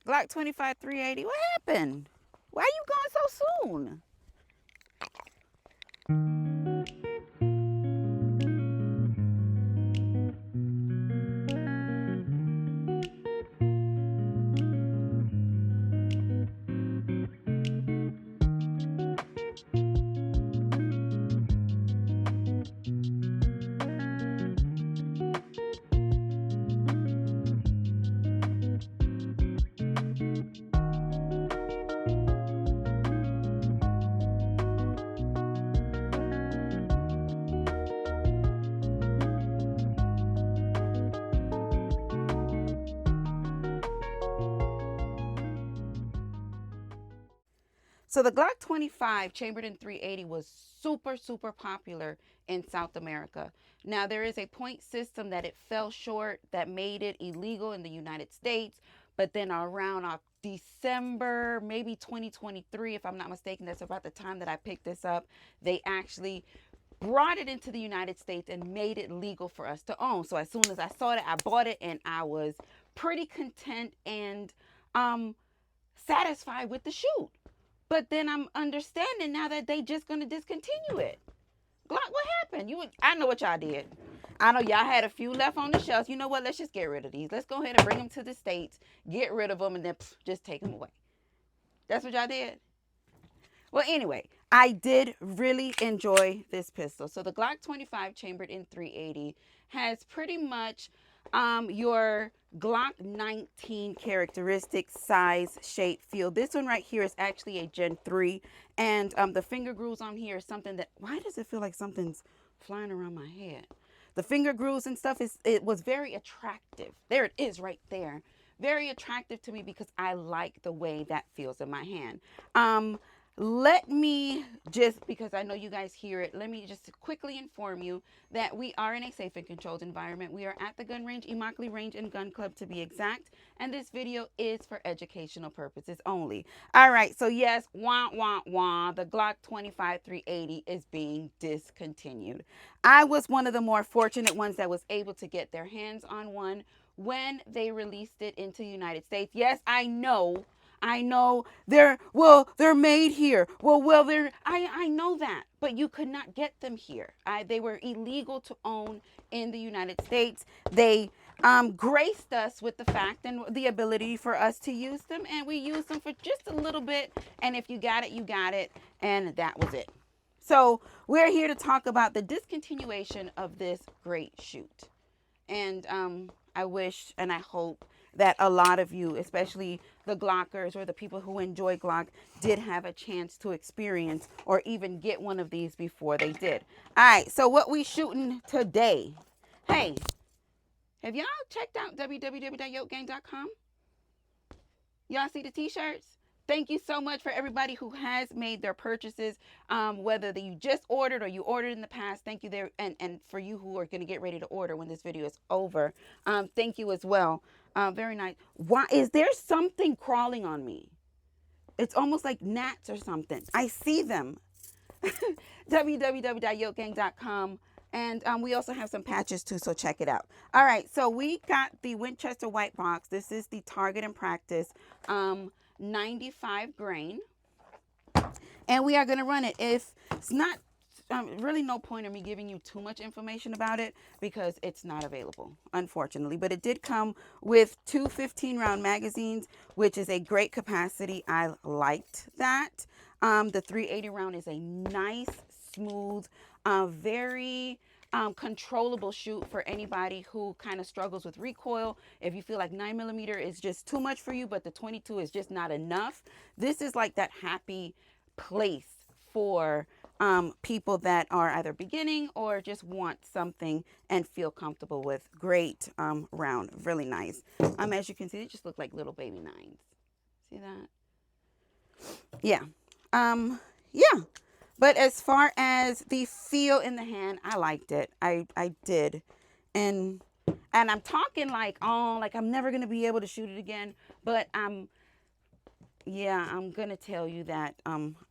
Glock 25 380. What happened? Why are you going so soon? So the Glock 25 chambered in 380 was super, super popular in South America. Now there is a point system that it fell short that made it illegal in the United States, but then around December, maybe 2023, if I'm not mistaken, that's about the time that I picked this up, they actually brought it into the United States and made it legal for us to own. So as soon as I saw it, I bought it and I was pretty content and um satisfied with the shoot. But then I'm understanding now that they just gonna discontinue it. Glock, what happened? I know what y'all did. I know y'all had a few left on the shelves. You know what? Let's just get rid of these. Let's go ahead and bring them to the States, get rid of them, and then just take them away. That's what y'all did. Well, anyway, I did really enjoy this pistol. So the Glock 25 chambered in 380 has pretty much your Glock 19 characteristics, size, shape, feel. This one right here is actually a Gen 3. And the finger grooves on here is something that, why does it feel like something's flying around my head? The finger grooves and stuff, it was very attractive. There it is right there. Very attractive to me because I like the way that feels in my hand. Let me just, because I know you guys hear it, let me just quickly inform you that we are in a safe and controlled environment. We are at the gun range, Immokalee Range and Gun Club to be exact. And this video is for educational purposes only. All right, so yes, wah, wah, wah, the Glock 25 380 is being discontinued. I was one of the more fortunate ones that was able to get their hands on one when they released it into the United States. Yes, I know they're made here. I know that, but you could not get them here. They were illegal to own in the United States. They graced us with the fact and the ability for us to use them, and we used them for just a little bit. And if you got it, you got it, and that was it. So we're here to talk about the discontinuation of this great shoot. And I wish and I hope that a lot of you, especially the Glockers or the people who enjoy Glock, did have a chance to experience or even get one of these before they did. All right, so what we shooting today? Hey, have y'all checked out www.yokegang.com? Y'all see the t-shirts? Thank you so much for everybody who has made their purchases, whether you just ordered or you ordered in the past. Thank you there, and for you who are going to get ready to order when this video is over, thank you as well. Very nice. Why is there something crawling on me? It's almost like gnats or something. I see them. www.yokegang.com. And we also have some patches too, so check it out. All right, so we got the Winchester White Box. This is the Target and Practice 95 grain. And we are going to run it. If it's not really no point in me giving you too much information about it because it's not available, unfortunately. But it did come with two 15-round magazines, which is a great capacity. I liked that. The 380 round is a nice, smooth, very controllable shoot for anybody who kind of struggles with recoil. If you feel like 9mm is just too much for you, but the 22 is just not enough, this is like that happy place for people that are either beginning or just want something and feel comfortable with. Great round, really nice. As you can see, they just look like little baby nines. See that? Yeah. Yeah. But as far as the feel in the hand, I liked it. I did. And I'm talking like, oh, like I'm never going to be able to shoot it again. But I'm going to tell you that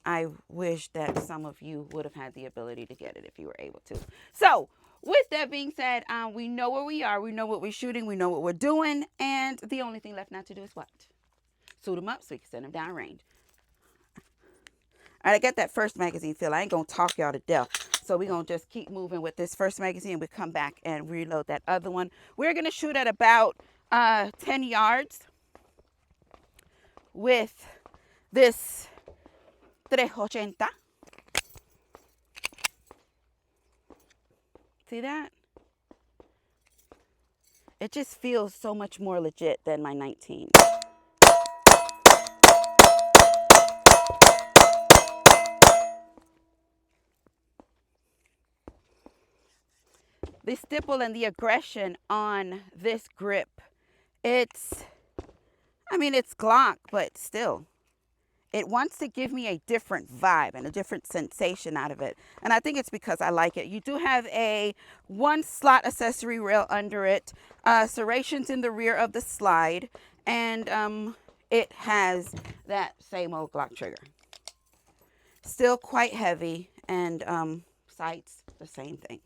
I wish that some of you would have had the ability to get it if you were able to. So with that being said, we know where we are. We know what we're shooting. We know what we're doing. And the only thing left now to do is what? suit them up so we can send them down range. All right, I got that first magazine filled. I ain't going to talk y'all to death. So we're going to just keep moving with this first magazine. We come back and reload that other one. We're going to shoot at about 10 yards with this 380. See that? It just feels so much more legit than my 19. The stipple and the aggression on this grip, it's Glock, but still, it wants to give me a different vibe and a different sensation out of it. And I think it's because I like it. You do have a 1-slot accessory rail under it, serrations in the rear of the slide, and it has that same old Glock trigger. Still quite heavy, and sights, the same thing.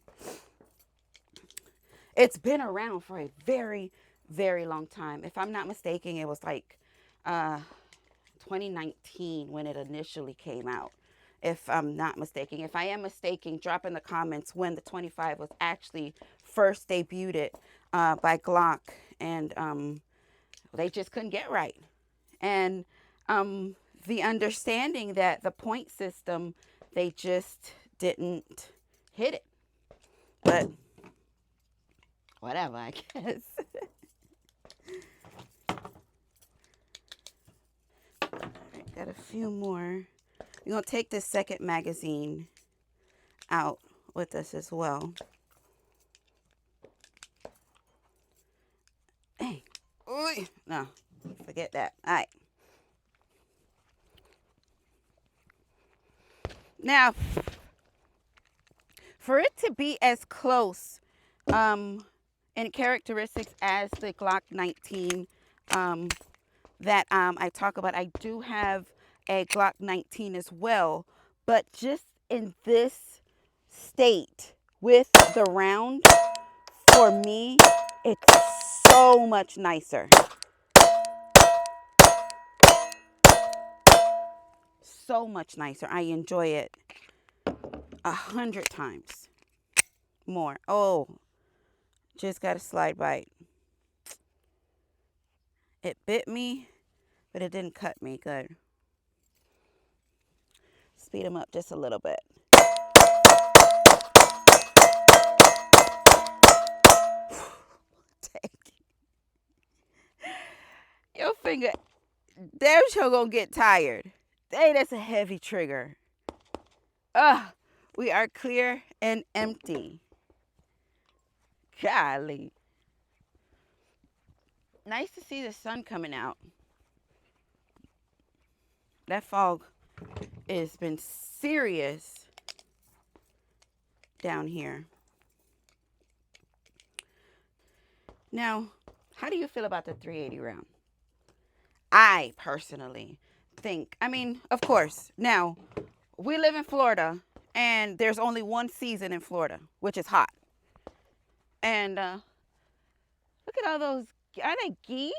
It's been around for a very, very long time. If I'm not mistaken, it was like 2019 when it initially came out. If I'm not mistaken. If I am mistaken, drop in the comments when the 25 was actually first debuted by Glock. And they just couldn't get right. And the understanding that the point system, they just didn't hit it. But whatever, I guess. All right, got a few more. We're going to take this second magazine out with us as well. Hey, no, forget that. All right. Now, for it to be as close in characteristics as the Glock 19 that I talk about, I do have a Glock 19 as well, but just in this state with the round, for me, it's so much nicer. So much nicer. I enjoy it 100 times more. Oh, just got a slide bite. It bit me, but it didn't cut me. Good. Speed them up just a little bit. Your finger, damn sure gonna get tired. Dang, that's a heavy trigger. We are clear and empty. Golly. Nice to see the sun coming out. That fog has been serious down here. Now, how do you feel about the 380 round? I personally think, of course, now, we live in Florida, and there's only one season in Florida, which is hot. And look at all those, are they geese?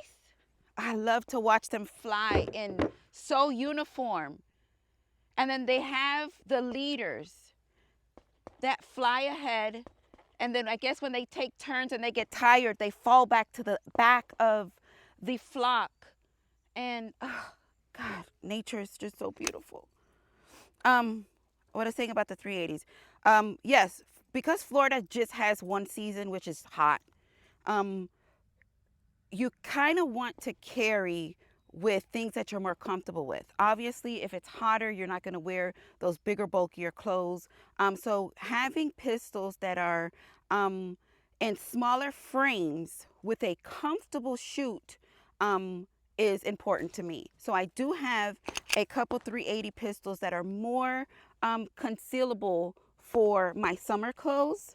I love to watch them fly in so uniform. And then they have the leaders that fly ahead. And then I guess when they take turns and they get tired, they fall back to the back of the flock. And, oh, God, nature is just so beautiful. What I was saying about the 380s. Yes, because Florida just has one season, which is hot, you kind of want to carry with things that you're more comfortable with. Obviously, if it's hotter, you're not going to wear those bigger, bulkier clothes. So having pistols that are in smaller frames with a comfortable shoot is important to me. So I do have a couple 380 pistols that are more concealable for my summer clothes.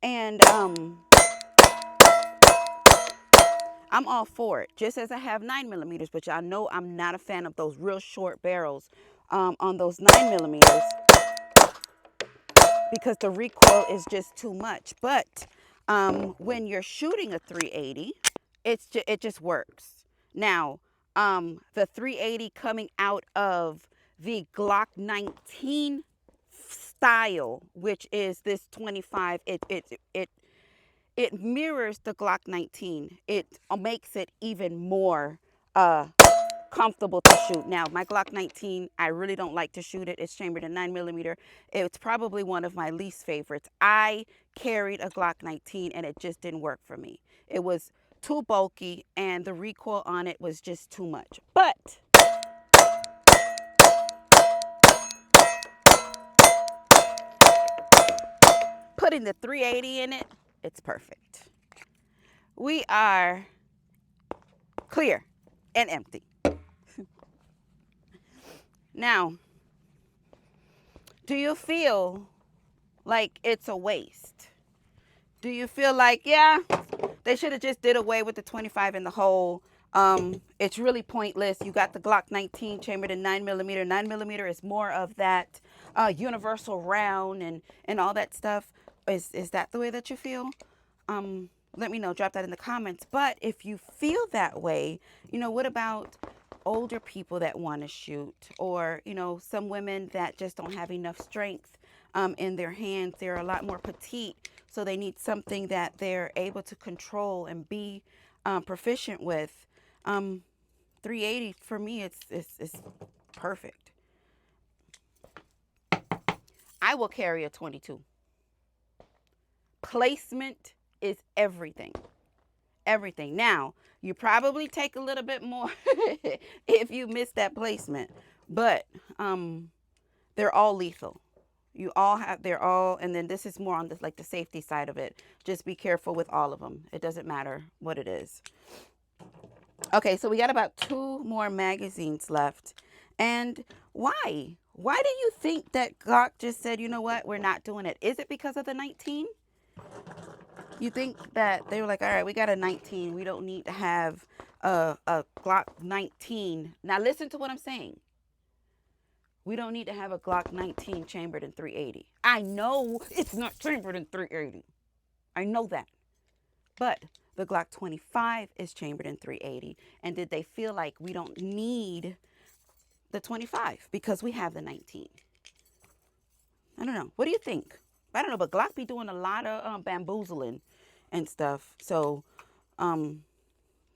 And I'm all for it, just as I have 9mm, but y'all know I'm not a fan of those real short barrels on those 9mm because the recoil is just too much. But when you're shooting a 380, it just works. Now, the 380 coming out of the Glock 19 style, which is this 25. It mirrors the Glock 19. It makes it even more comfortable to shoot. Now, my Glock 19, I really don't like to shoot it. It's chambered in 9mm. It's probably one of my least favorites. I carried a Glock 19 and it just didn't work for me. It was too bulky and the recoil on it was just too much. But putting the 380 in it, it's perfect. We are clear and empty. Now, do you feel like it's a waste? Do you feel like, yeah, they should have just did away with the 25 in the hole? It's really pointless. You got the Glock 19 chambered in 9mm. 9mm is more of that universal round and all that stuff. Is that the way that you feel? Let me know. Drop that in the comments. But if you feel that way, what about older people that want to shoot, or some women that just don't have enough strength in their hands? They're a lot more petite, so they need something that they're able to control and be proficient with. 380 for me, it's perfect. I will carry a 22. Placement is everything. Everything. Now, you probably take a little bit more if you miss that placement, but they're all lethal. They're all, and then this is more on the safety side of it. Just be careful with all of them. It doesn't matter what it is. Okay, so we got about 2 more magazines left. And why? Why do you think that Glock just said, you know what, we're not doing it? Is it because of the 19? You think that they were like, all right, we got a 19. We don't need to have a Glock 19. Now listen to what I'm saying. We don't need to have a Glock 19 chambered in 380. I know it's not chambered in 380. I know that. But the Glock 25 is chambered in 380. And did they feel like we don't need the 25 because we have the 19? I don't know. What do you think? I don't know, but Glock be doing a lot of bamboozling and stuff. So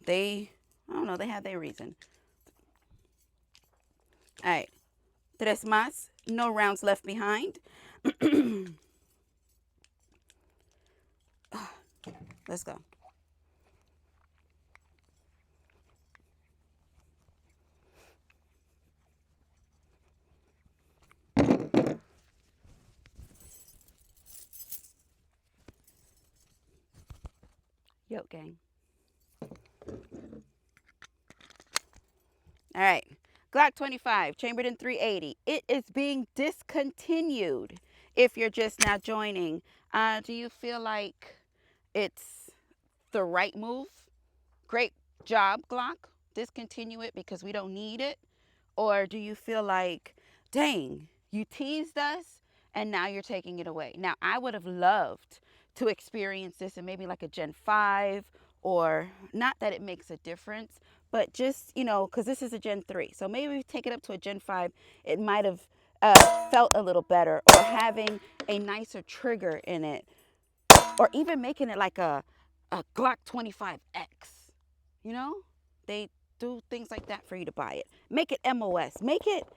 they have their reason. All right. Tres más. No rounds left behind. Let's go. Yoke gang. All right. Glock 25, chambered in 380. It is being discontinued. If you're just now joining, do you feel like it's the right move? Great job, Glock. Discontinue it because we don't need it. Or do you feel like, dang, you teased us and now you're taking it away? Now, I would have loved to experience this in maybe like a Gen 5, or not that it makes a difference, but just, because this is a Gen 3. So maybe we take it up to a Gen 5, it might have felt a little better, or having a nicer trigger in it, or even making it like a Glock 25X. They do things like that for you to buy it. Make it MOS. Make it.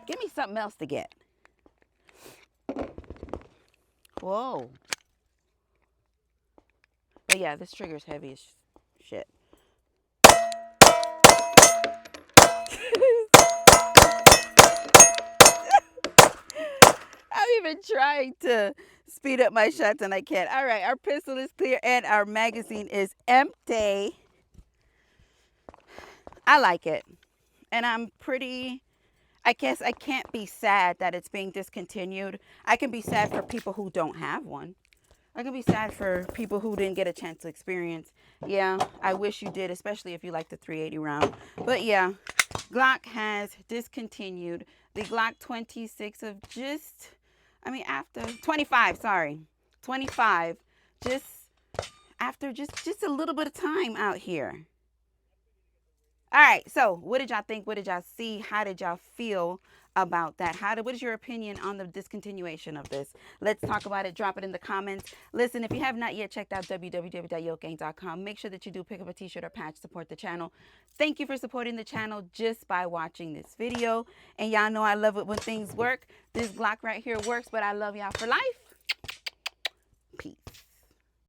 Give me something else to get. Whoa. But yeah, this trigger's heavy as shit. I'm even trying to speed up my shots and I can't. All right, our pistol is clear and our magazine is empty. I like it. And I guess I can't be sad that it's being discontinued. I can be sad for people who don't have one. I can be sad for people who didn't get a chance to experience. Yeah, I wish you did, especially if you like the 380 round. But yeah, Glock has discontinued the Glock 26 of after 25, sorry. 25 just after just a little bit of time out here. All right. So, what did y'all think? What did y'all see? How did y'all feel about that? What is your opinion on the discontinuation of this? Let's talk about it. Drop it in the comments. Listen, if you have not yet checked out www.yokegang.com, make sure that you do pick up a t-shirt or patch, support the channel. Thank you for supporting the channel just by watching this video. And y'all know I love it when things work. This Glock right here works, but I love y'all for life. Peace.